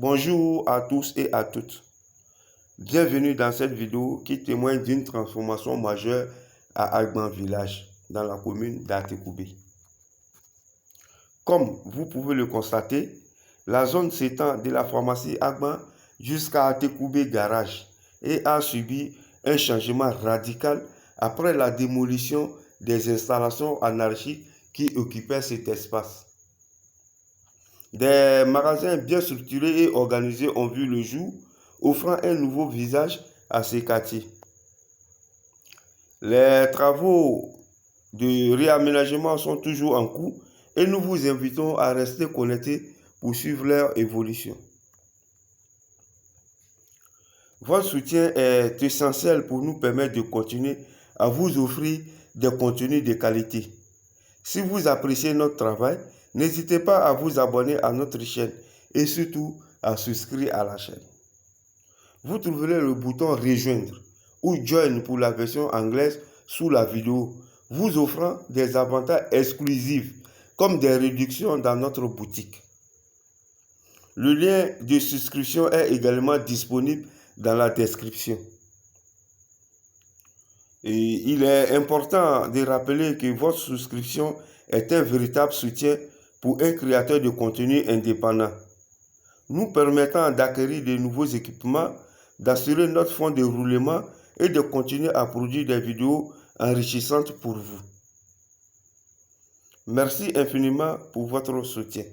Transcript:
Bonjour à tous et à toutes. Bienvenue dans cette vidéo qui témoigne d'une transformation majeure à Agban Village, dans la commune d'Attecoubé. Comme vous pouvez le constater, la zone s'étend de la pharmacie Agban jusqu'à Attecoubé garage et a subi un changement radical après la démolition des installations anarchiques qui occupaient cet espace. Des magasins bien structurés et organisés ont vu le jour, offrant un nouveau visage à ces quartiers. Les travaux de réaménagement sont toujours en cours et nous vous invitons à rester connectés pour suivre leur évolution. Votre soutien est essentiel pour nous permettre de continuer à vous offrir des contenus de qualité. Si vous appréciez notre travail, n'hésitez pas à vous abonner à notre chaîne et surtout à souscrire à la chaîne. Vous trouverez le bouton rejoindre ou join pour la version anglaise sous la vidéo, vous offrant des avantages exclusifs comme des réductions dans notre boutique. Le lien de souscription est également disponible dans la description. Et il est important de rappeler que votre souscription est un véritable soutien pour un créateur de contenu indépendant, nous permettant d'acquérir de nouveaux équipements, d'assurer notre fonds de roulement et de continuer à produire des vidéos enrichissantes pour vous. Merci infiniment pour votre soutien.